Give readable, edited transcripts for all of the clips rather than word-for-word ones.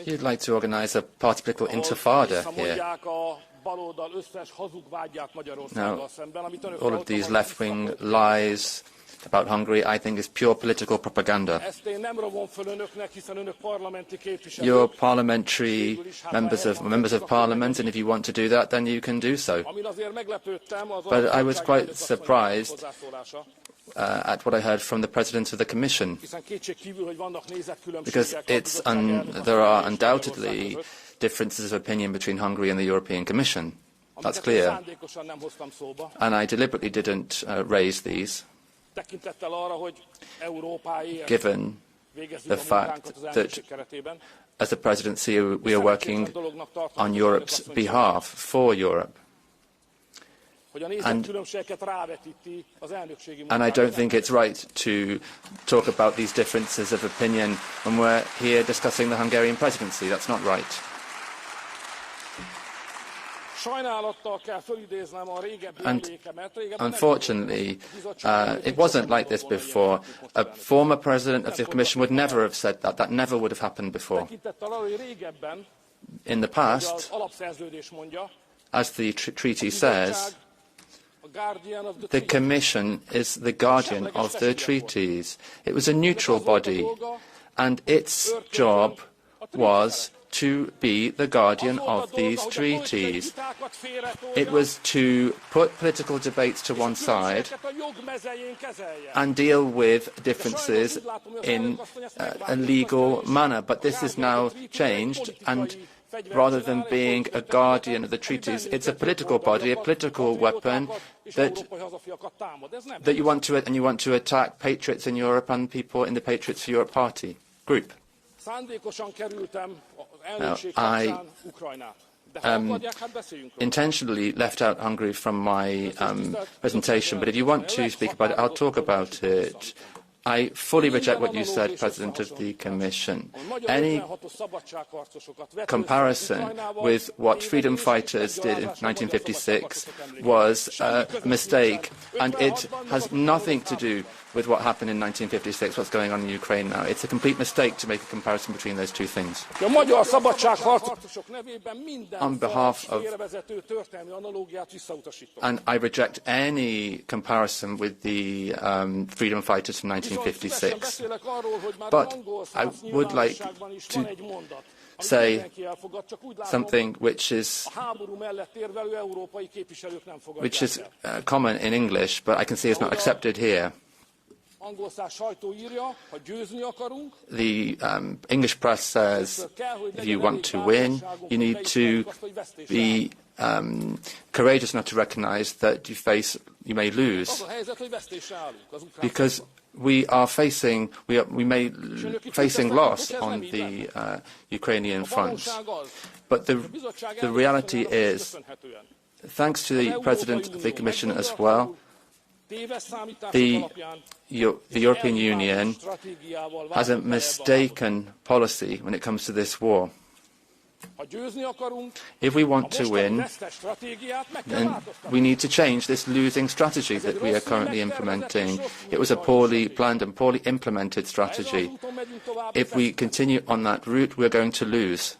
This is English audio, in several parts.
You'd like to organise a party political intifada here. Now, all of these left-wing lies about Hungary, I think, is pure political propaganda. You're parliamentary members of parliament, and if you want to do that, then you can do so. But I was quite surprised at what I heard from the President of the Commission, because there are undoubtedly differences of opinion between Hungary and the European Commission. That's clear. And I deliberately didn't raise these, given the fact that as the presidency we are working on Europe's behalf, for Europe. And I don't think it's right to talk about these differences of opinion when we're here discussing the Hungarian presidency. That's not right. And unfortunately, it wasn't like this before. A former president of the Commission would never have said that. That never would have happened before. In the past, as the treaty says, the Commission is the guardian of the treaties. It was a neutral body, and its job was to be the guardian of these treaties. It was to put political debates to one side and deal with differences in a legal manner. But this is now changed, and rather than being a guardian of the treaties, it's a political body, a political weapon that you want to attack patriots in Europe and people in the Patriots for Europe party group. Now, I intentionally left out Hungary from my presentation, but if you want to speak about it, I'll talk about it. I fully reject what you said, President of the Commission. Any comparison with what freedom fighters did in 1956 was a mistake, and it has nothing to do with what happened in 1956, what's going on in Ukraine now. It's a complete mistake to make a comparison between those two things. On behalf of... And I reject any comparison with the freedom fighters from 1956. But I would like to say something which is common in English, but I can see it's not accepted here. The English press says if you want to win, you need to be courageous enough to recognise that you may lose, because we are facing loss on the Ukrainian front. But the reality is, thanks to the President of the Commission as well, the European Union has a mistaken policy when it comes to this war. If we want to win, then we need to change this losing strategy that we are currently implementing. It was a poorly planned and poorly implemented strategy. If we continue on that route, we're going to lose.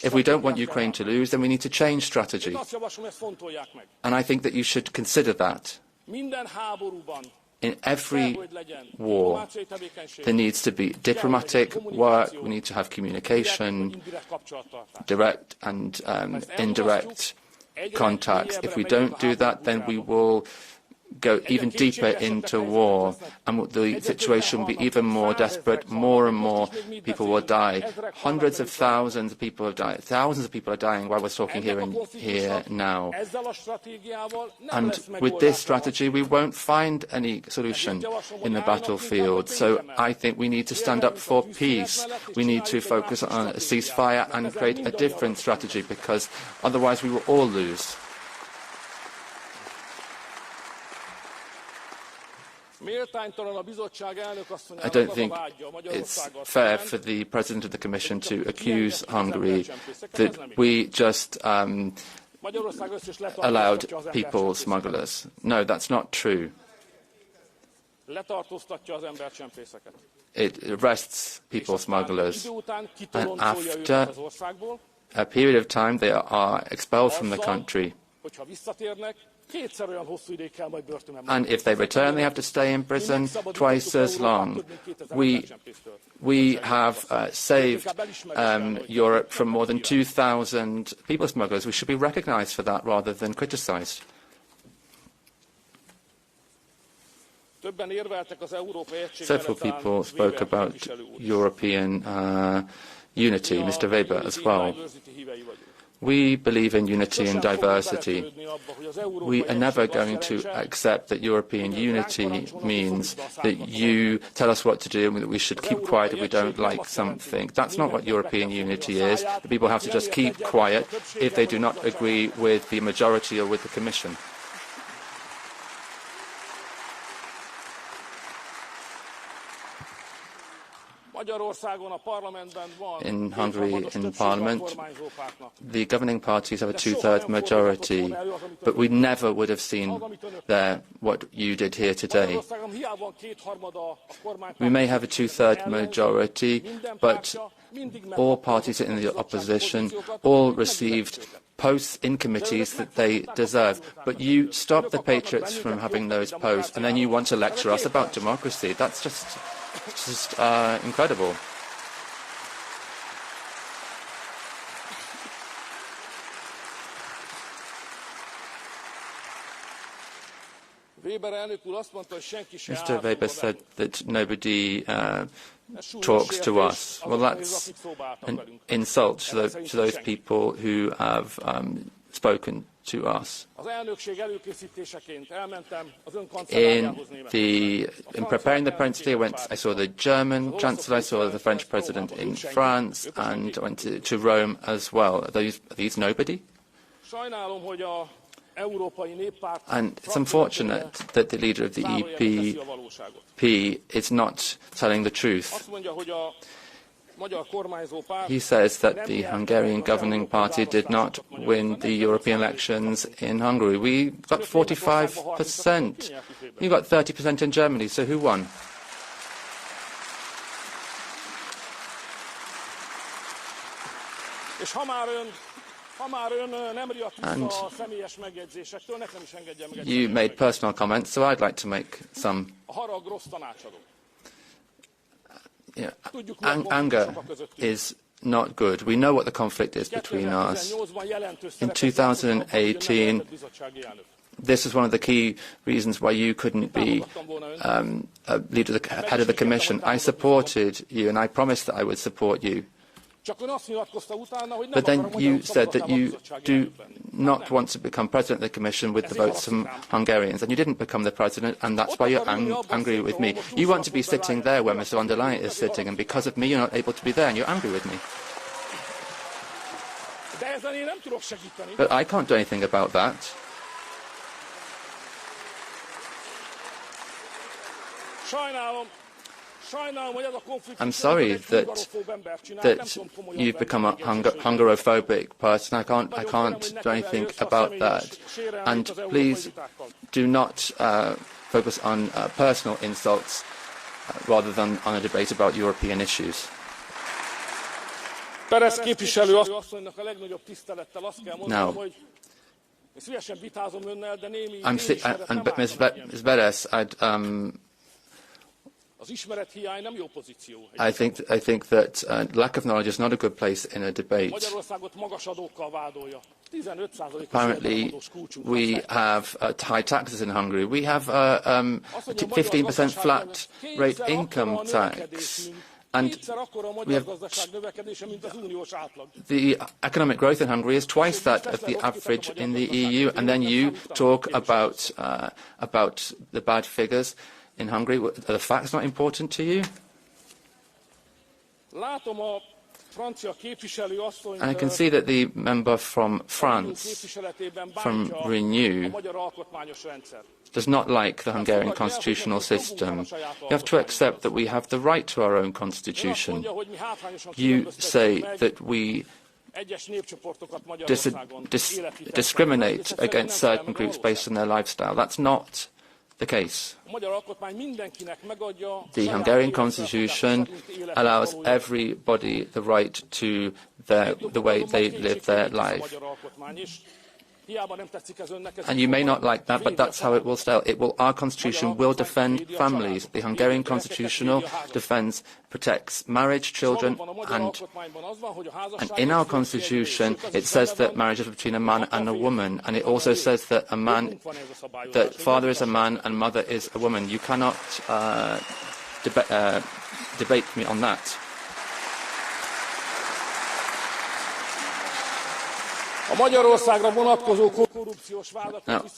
If we don't want Ukraine to lose, then we need to change strategy. And I think that you should consider that. In every war, there needs to be diplomatic work, we need to have communication, direct and indirect contacts. If we don't do that, then we will go even deeper into war, and the situation will be even more desperate. More and more people will die. Hundreds of thousands of people have died. Thousands of people are dying while we're talking here now. And with this strategy, we won't find any solution in the battlefield. So I think we need to stand up for peace. We need to focus on a ceasefire and create a different strategy, because otherwise we will all lose. I don't think it's fair for the President of the Commission to accuse Hungary that we just allowed people smugglers. No, that's not true. It arrests people smugglers, and after a period of time they are expelled from the country. And if they return, they have to stay in prison twice as long. We have saved Europe from more than 2,000 people smugglers. We should be recognised for that rather than criticised. Several people spoke about European unity, Mr. Weber as well. We believe in unity and diversity. We are never going to accept that European unity means that you tell us what to do and that we should keep quiet if we don't like something. That's not what European unity is. The people have to just keep quiet if they do not agree with the majority or with the Commission. In Hungary, in Parliament, the governing parties have a two-thirds majority, but we never would have seen there what you did here today. We may have a two-thirds majority, but all parties in the opposition all received posts in committees that they deserve. But you stop the patriots from having those posts, and then you want to lecture us about democracy. That's just incredible. Mr. Weber said that nobody talks to us. Well, that's an insult to those people who have spoken to us. In preparing the presidency, I saw the German Chancellor, I saw the French President in France, and I went to Rome as well. Are these nobody? And it's unfortunate that the leader of the EPP is not telling the truth. He says that the Hungarian governing party did not win the European elections in Hungary. We got 45%. You got 30% in Germany, so who won? And you made personal comments, so I'd like to make some. Anger is not good. We know what the conflict is between us. In 2018, this is one of the key reasons why you couldn't be head of the Commission. I supported you, and I promised that I would support you. But then you said that you do not want to become president of the Commission with the votes from Hungarians, and you didn't become the president, and that's why you're angry with me. You want to be sitting there where Mr. von der Leyen is sitting, and because of me you're not able to be there, and you're angry with me. But I can't do anything about that. I'm sorry that you've become a Hungarophobic person. I can't do anything about that. And please do not focus on personal insults rather than on a debate about European issues. Now, Ms. Beres, I think that lack of knowledge is not a good place in a debate. Apparently, we have high taxes in Hungary. We have a 15% flat rate income tax. And we have the economic growth in Hungary is twice that of the average in the EU. And then you talk about the bad figures in Hungary. Are the facts not important to you? And I can see that the member from France, from Renew, does not like the Hungarian constitutional system. You have to accept that we have the right to our own constitution. You say that we discriminate against certain groups based on their lifestyle. That's not the case. The Hungarian constitution allows everybody the right to the way they live their life. And you may not like that, but that's how it will stay. Our constitution will defend families. The Hungarian constitution protects marriage, children, and in our constitution it says that marriage is between a man and a woman, and it also says that that father is a man and mother is a woman. You cannot debate me on that. Now,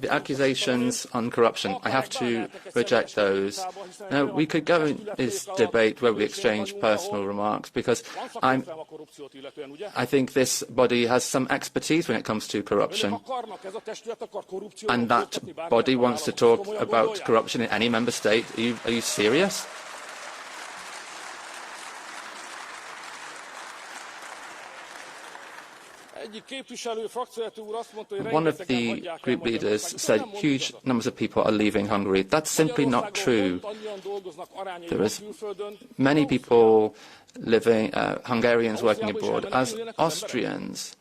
the accusations on corruption, I have to reject those. Now, we could go in this debate where we exchange personal remarks, because I think this body has some expertise when it comes to corruption. And that body wants to talk about corruption in any member state. Are you serious? One of the group leaders said huge numbers of people are leaving Hungary. That's simply not true. There is many people living, Hungarians working abroad as Austrians,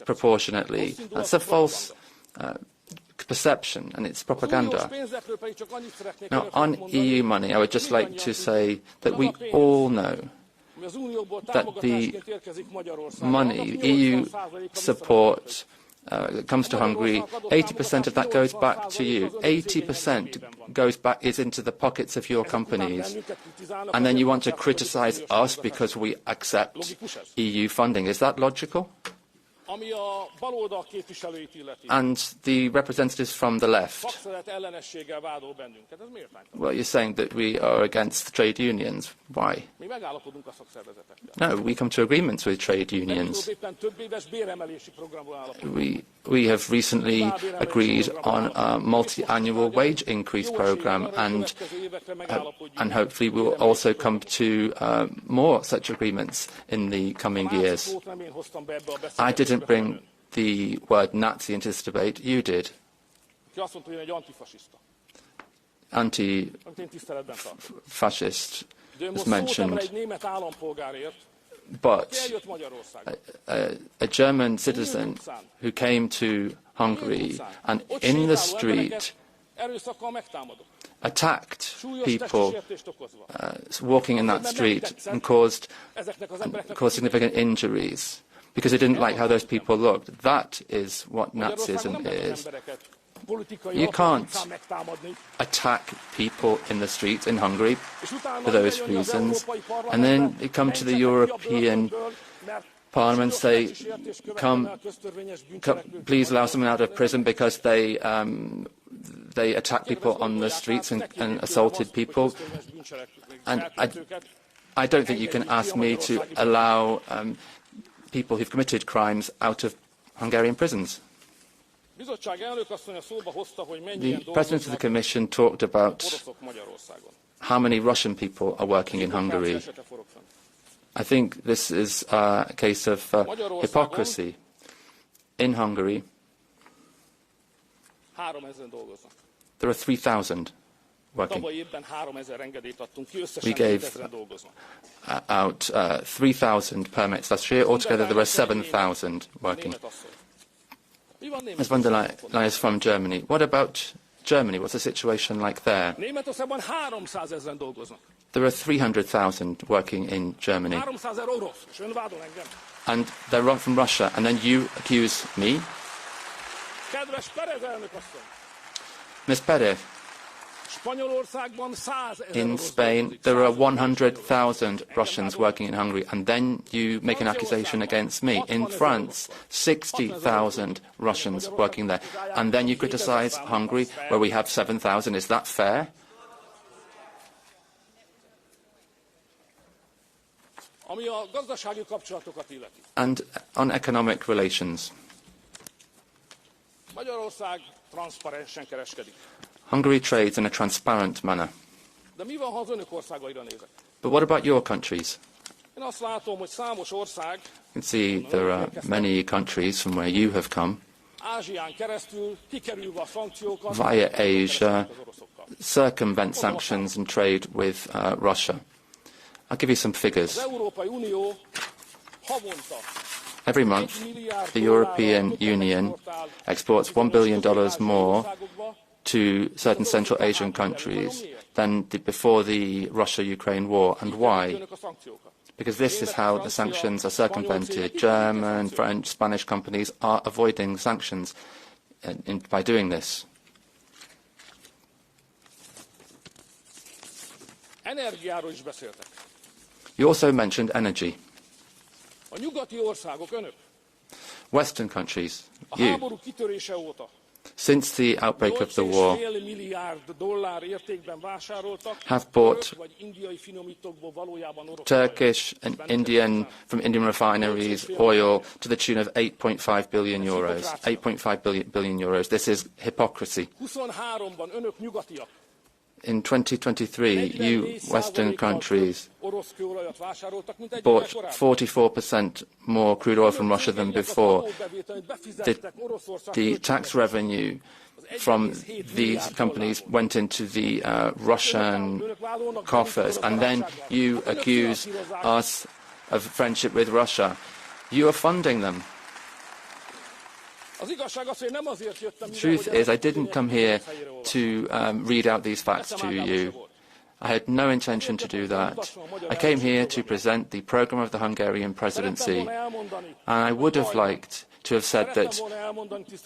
proportionately. That's a false perception, and it's propaganda. Now, on EU money, I would just like to say that we all know that the money, EU support, comes to Hungary, 80% of that goes back to you. 80% is into the pockets of your companies. And then you want to criticize us because we accept EU funding. Is that logical? And the representatives from the left, well, you're saying that we are against trade unions. Why? No, we come to agreements with trade unions. We have recently agreed on a multi-annual wage increase program, and hopefully we will also come to more such agreements in the coming years. I didn't bring the word Nazi into this debate. You did. Anti-fascist was mentioned. But a German citizen who came to Hungary and in the street attacked people walking in that street and caused significant injuries because he didn't like how those people looked. That is what Nazism is. You can't attack people in the streets in Hungary for those reasons, and then you come to the European Parliament, say, please allow someone out of prison because they attacked people on the streets and assaulted people. And I don't think you can ask me to allow people who've committed crimes out of Hungarian prisons. The President of the Commission talked about how many Russian people are working in Hungary. I think this is a case of hypocrisy. In Hungary, there are 3,000 working. We gave out 3,000 permits last year. Altogether, there are 7,000 working. Ms. von der Leyen is from Germany. What about Germany? What's the situation like there? There are 300,000 working in Germany. And they're from Russia. And then you accuse me? Ms. Perez, in Spain, there are 100,000 Russians working in Hungary, and then you make an accusation against me. In France, 60,000 Russians working there, and then you criticize Hungary, where we have 7,000. Is that fair? And on economic relations, Hungary trades in a transparent manner. But what about your countries? You can see there are many countries from where you have come via Asia, circumvent sanctions and trade with Russia. I'll give you some figures. Every month, the European Union exports $1 billion more to certain Central Asian countries than before the Russia-Ukraine war. And why? Because this is how the sanctions are circumvented. German, French, Spanish companies are avoiding sanctions by doing this. You also mentioned energy. Western countries, you, since the outbreak of the war, have bought Turkish and Indian, from Indian refineries, oil to the tune of 8.5 billion euros. 8.5 billion euros. This is hypocrisy. In 2023, you Western countries bought 44% more crude oil from Russia than before. The tax revenue from these companies went into the Russian coffers, and then you accuse us of friendship with Russia. You are funding them. The truth is, I didn't come here to read out these facts to you. I had no intention to do that. I came here to present the programme of the Hungarian presidency, and I would have liked to have said that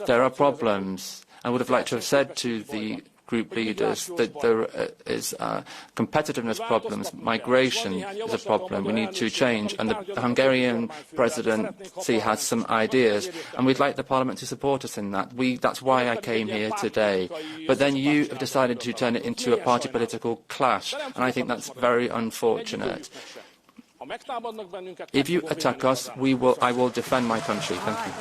there are problems. I would have liked to have said to the group leaders that there is competitiveness problems, migration is a problem, we need to change, and the Hungarian presidency has some ideas, and we'd like the Parliament to support us in that. That's why I came here today. But then you have decided to turn it into a party political clash, and I think that's very unfortunate. If you attack us, I will defend my country. Thank you.